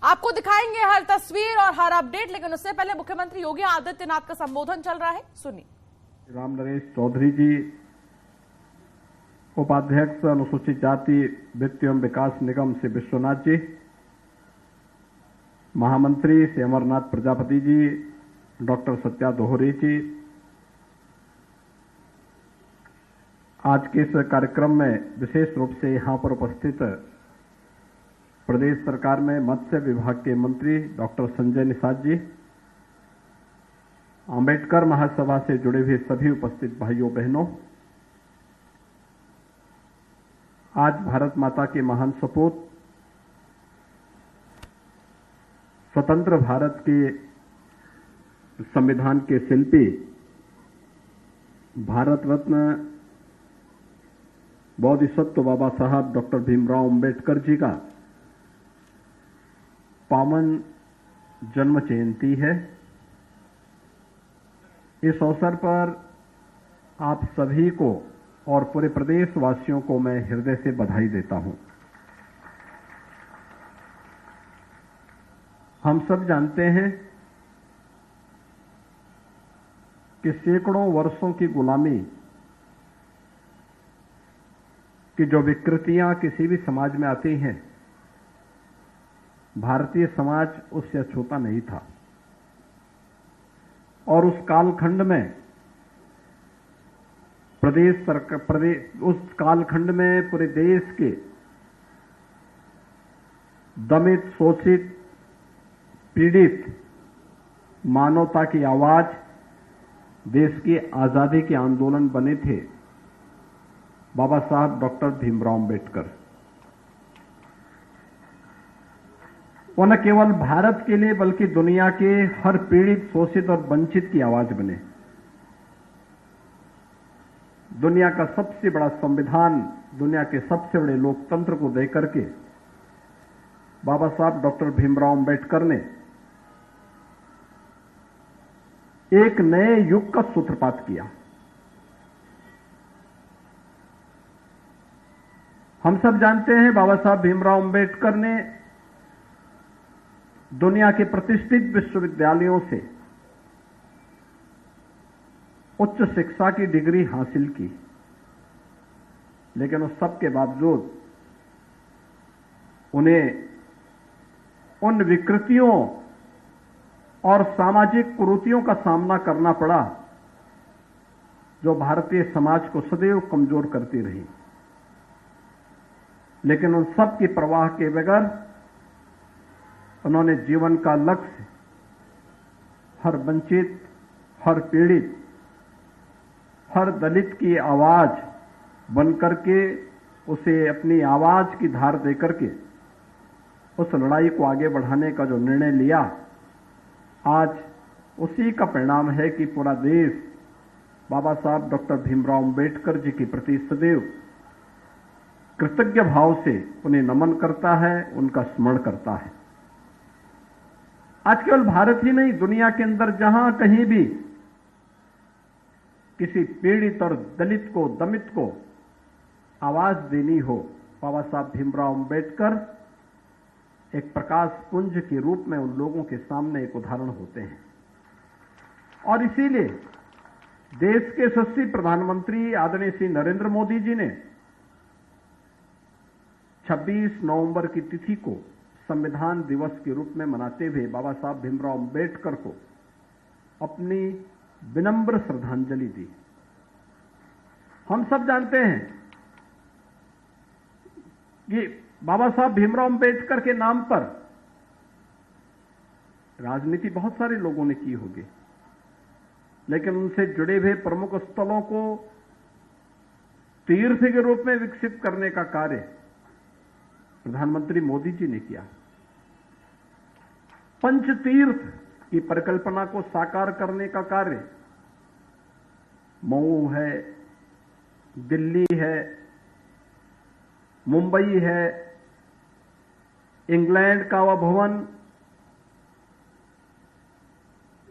आपको दिखाएंगे हर तस्वीर और हर अपडेट, लेकिन उससे पहले मुख्यमंत्री योगी आदित्यनाथ का संबोधन चल रहा है, सुनिए। राम नरेश चौधरी जी, उपाध्यक्ष अनुसूचित जाति वित्त एवं विकास निगम से विश्वनाथ जी, महामंत्री से अमरनाथ प्रजापति जी, डॉक्टर सत्या दोहरे जी, आज के इस कार्यक्रम में विशेष रूप से यहां पर उपस्थित प्रदेश सरकार में मत्स्य विभाग के मंत्री डॉक्टर संजय निषाद जी, अंबेडकर महासभा से जुड़े हुए सभी उपस्थित भाइयों बहनों, आज भारत माता के महान सपूत स्वतंत्र भारत के संविधान के शिल्पी भारत रत्न बोधिसत्व बाबा साहब डॉक्टर भीमराव अंबेडकर जी का पावन जन्म जयंती है। इस अवसर पर आप सभी को और पूरे प्रदेशवासियों को मैं हृदय से बधाई देता हूं। हम सब जानते हैं कि सैकड़ों वर्षों की गुलामी की जो विकृतियां किसी भी समाज में आती हैं, भारतीय समाज उससे अछूता नहीं था। और उस कालखंड में उस कालखंड में पूरे देश के दमित, शोषित, पीड़ित मानवता की आवाज, देश की आजादी के आंदोलन बने थे बाबा साहब डॉक्टर भीमराव अंबेडकर। वो न केवल भारत के लिए बल्कि दुनिया के हर पीड़ित, शोषित और वंचित की आवाज बने। दुनिया का सबसे बड़ा संविधान, दुनिया के सबसे बड़े लोकतंत्र को देकर के बाबा साहब डॉक्टर भीमराव अंबेडकर ने एक नए युग का सूत्रपात किया। हम सब जानते हैं बाबा साहब भीमराव अंबेडकर ने दुनिया के प्रतिष्ठित विश्वविद्यालयों से उच्च शिक्षा की डिग्री हासिल की, लेकिन उस सब के बावजूद उन्हें उन विकृतियों और सामाजिक कुरीतियों का सामना करना पड़ा जो भारतीय समाज को सदैव कमजोर करती रही। लेकिन उन सब की परवाह के बगैर उन्होंने जीवन का लक्ष्य हर वंचित, हर पीड़ित, हर दलित की आवाज बनकर के उसे अपनी आवाज की धार देकर के उस लड़ाई को आगे बढ़ाने का जो निर्णय लिया, आज उसी का परिणाम है कि पूरा देश बाबा साहब डॉक्टर भीमराव अंबेडकर जी के प्रति सदैव कृतज्ञ भाव से उन्हें नमन करता है, उनका स्मरण करता है। आज केवल भारत ही नहीं, दुनिया के अंदर जहां कहीं भी किसी पीड़ित और दलित को, दमित को आवाज देनी हो, बाबा साहब भीमराव अंबेडकर एक प्रकाश पुंज के रूप में उन लोगों के सामने एक उदाहरण होते हैं। और इसीलिए देश के यशस्वी प्रधानमंत्री आदरणीय श्री नरेंद्र मोदी जी ने 26 नवंबर की तिथि को संविधान दिवस के रूप में मनाते हुए बाबा साहब भीमराव अंबेडकर को अपनी विनम्र श्रद्धांजलि दी। हम सब जानते हैं कि बाबा साहब भीमराव अंबेडकर के नाम पर राजनीति बहुत सारे लोगों ने की होगी, लेकिन उनसे जुड़े हुए प्रमुख स्थलों को तीर्थ के रूप में विकसित करने का कार्य प्रधानमंत्री मोदी जी ने किया। पंचतीर्थ की परिकल्पना को साकार करने का कार्य मऊ है, दिल्ली है, मुंबई है, इंग्लैंड का वह भवन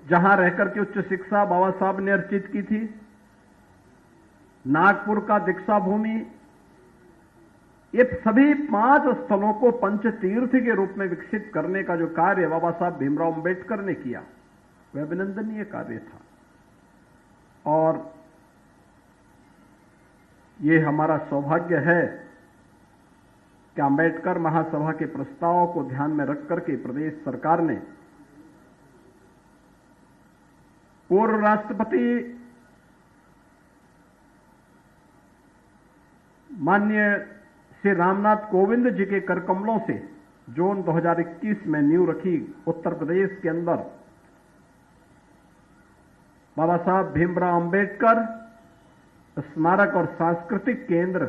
जहां रहकर के उच्च शिक्षा बाबा साहब ने अर्जित की थी, नागपुर का दीक्षा भूमि, ये सभी 5 स्थलों को पंचतीर्थ के रूप में विकसित करने का जो कार्य बाबा साहब भीमराव अंबेडकर ने किया, वह अभिनंदनीय कार्य था। और ये हमारा सौभाग्य है कि अंबेडकर महासभा के प्रस्ताव को ध्यान में रख करके प्रदेश सरकार ने पूर्व राष्ट्रपति माननीय श्री रामनाथ कोविंद जी के करकमलों से जून 2021 में नींव रखी उत्तर प्रदेश के अंदर बाबा साहब भीमराव अंबेडकर स्मारक और सांस्कृतिक केंद्र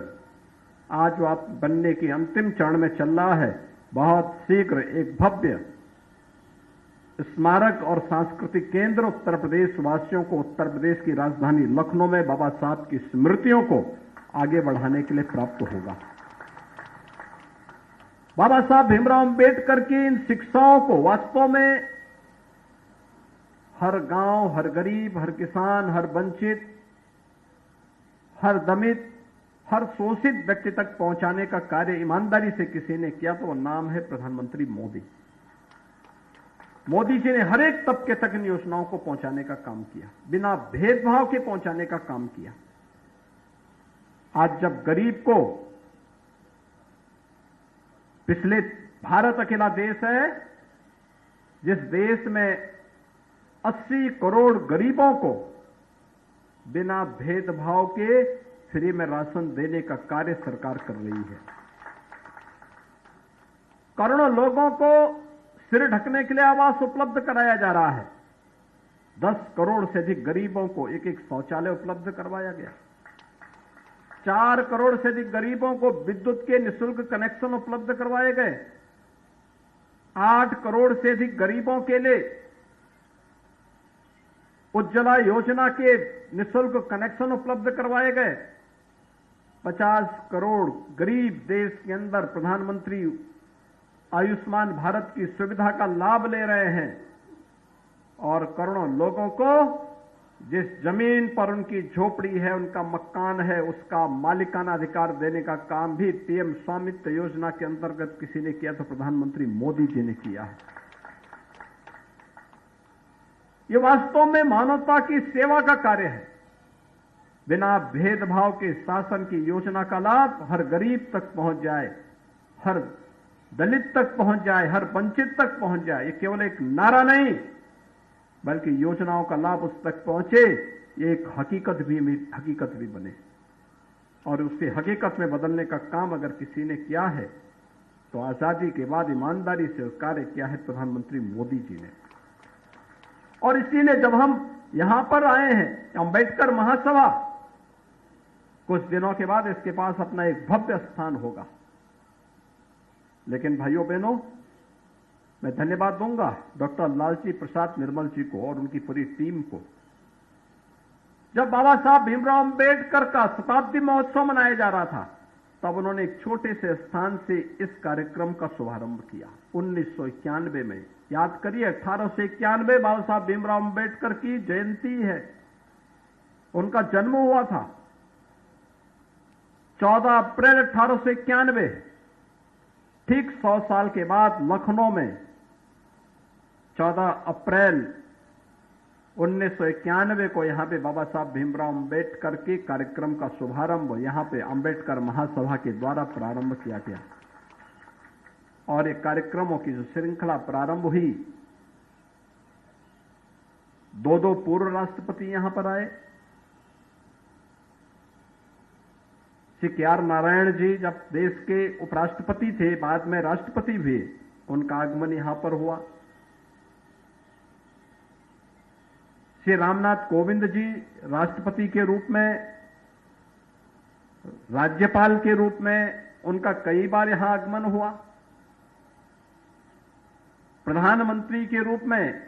आज वो बनने के अंतिम चरण में चल रहा है। बहुत शीघ्र एक भव्य स्मारक और सांस्कृतिक केंद्र उत्तर प्रदेश वासियों को उत्तर प्रदेश की राजधानी लखनऊ में बाबा साहब की स्मृतियों को आगे बढ़ाने के लिए प्राप्त होगा। बाबा साहब भीमराव अंबेडकर की इन शिक्षाओं को वास्तव में हर गांव, हर गरीब, हर किसान, हर वंचित, हर दलित, हर शोषित व्यक्ति तक पहुंचाने का कार्य ईमानदारी से किसी ने किया तो वो नाम है प्रधानमंत्री मोदी। मोदी जी ने हर एक तबके तक इन योजनाओं को पहुंचाने का काम किया, बिना भेदभाव के पहुंचाने का काम किया। आज जब गरीब को, पिछले भारत अकेला देश है जिस देश में 80 करोड़ गरीबों को बिना भेदभाव के फ्री में राशन देने का कार्य सरकार कर रही है। करोड़ों लोगों को सिर ढकने के लिए आवास उपलब्ध कराया जा रहा है। 10 करोड़ से अधिक गरीबों को एक शौचालय उपलब्ध करवाया गया। 4 करोड़ से अधिक गरीबों को विद्युत के निःशुल्क कनेक्शन उपलब्ध करवाए गए। 8 करोड़ से अधिक गरीबों के लिए उज्ज्वला योजना के निःशुल्क कनेक्शन उपलब्ध करवाए गए। 50 करोड़ गरीब देश के अंदर प्रधानमंत्री आयुष्मान भारत की सुविधा का लाभ ले रहे हैं और करोड़ों लोगों को जिस जमीन पर उनकी झोपड़ी है, उनका मकान है, उसका मालिकाना अधिकार देने का काम भी पीएम स्वामित्व योजना के अंतर्गत किसी ने किया तो प्रधानमंत्री मोदी जी ने किया है। ये वास्तव में मानवता की सेवा का कार्य है। बिना भेदभाव के शासन की योजना का लाभ हर गरीब तक पहुंच जाए, हर दलित तक पहुंच जाए, हर वंचित तक पहुंच जाए। ये केवल एक नारा नहीं बल्कि योजनाओं का लाभ उस तक पहुंचे, ये एक हकीकत भी बने और उसे हकीकत में बदलने का काम अगर किसी ने किया है तो आजादी के बाद ईमानदारी से कार्य किया है प्रधानमंत्री मोदी जी ने। और इसीलिए जब हम यहां पर आए हैं अंबेडकर महासभा, कुछ दिनों के बाद इसके पास अपना एक भव्य स्थान होगा। लेकिन भाइयों बहनों, मैं धन्यवाद दूंगा डॉक्टर लालजी प्रसाद निर्मल जी को और उनकी पूरी टीम को। जब बाबा साहब भीमराव अंबेडकर का शताब्दी महोत्सव मनाया जा रहा था तब उन्होंने एक छोटे से स्थान से इस कार्यक्रम का शुभारंभ किया 1991 में। याद करिए 1891 बाबा साहब भीमराव अंबेडकर की जयंती है, उनका जन्म हुआ था। 14 अप्रैल 1891, ठीक 100 साल के बाद लखनऊ में 14 अप्रैल 1991 को यहां पे बाबा साहब भीमराव अंबेडकर के कार्यक्रम का शुभारंभ यहां पे अंबेडकर महासभा के द्वारा प्रारंभ किया गया। और एक कार्यक्रमों की जो श्रृंखला प्रारंभ हुई, 2 पूर्व राष्ट्रपति यहां पर आए। श्री के.आर. नारायण जी जब देश के उपराष्ट्रपति थे, बाद में राष्ट्रपति भी, उनका आगमन यहां पर हुआ। श्री रामनाथ कोविंद जी राष्ट्रपति के रूप में, राज्यपाल के रूप में उनका कई बार यहां आगमन हुआ। प्रधानमंत्री के रूप में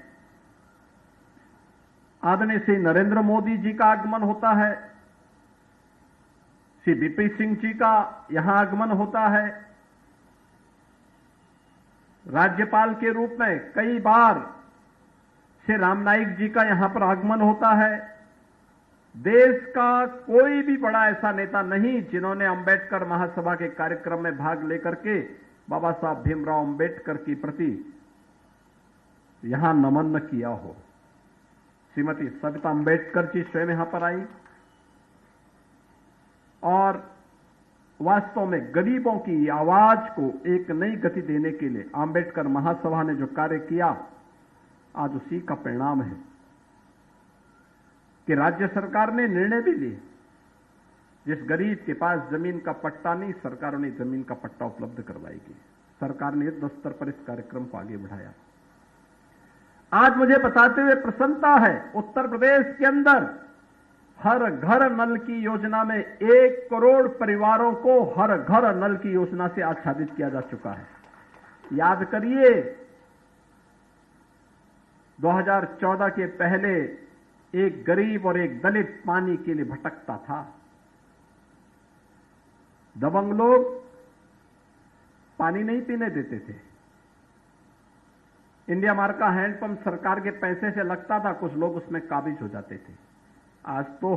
आदरणीय श्री नरेंद्र मोदी जी का आगमन होता है। श्री वीपी सिंह जी का यहां आगमन होता है। राज्यपाल के रूप में कई बार श्री राम नाईक जी का यहां पर आगमन होता है। देश का कोई भी बड़ा ऐसा नेता नहीं जिन्होंने अंबेडकर महासभा के कार्यक्रम में भाग लेकर के बाबा साहब भीमराव अंबेडकर के प्रति यहां नमन न किया हो। श्रीमती सविता अंबेडकर जी स्वयं यहां पर आई और वास्तव में गरीबों की आवाज को एक नई गति देने के लिए अंबेडकर महासभा ने जो कार्य किया, आज उसी का परिणाम है कि राज्य सरकार ने निर्णय भी लिए, जिस गरीब के पास जमीन का पट्टा नहीं, सरकार उन्हें जमीन का पट्टा उपलब्ध करवाएगी। सरकार ने युद्ध स्तर पर इस कार्यक्रम को आगे बढ़ाया। आज मुझे बताते हुए प्रसन्नता है, उत्तर प्रदेश के अंदर हर घर नल की योजना में 1 करोड़ परिवारों को हर घर नल की योजना से आच्छादित किया जा चुका है। याद करिए, 2014 के पहले एक गरीब और एक दलित पानी के लिए भटकता था। दबंग लोग पानी नहीं पीने देते थे। इंडिया मार्क का हैंडपंप सरकार के पैसे से लगता था, कुछ लोग उसमें काबिज हो जाते थे। आज तो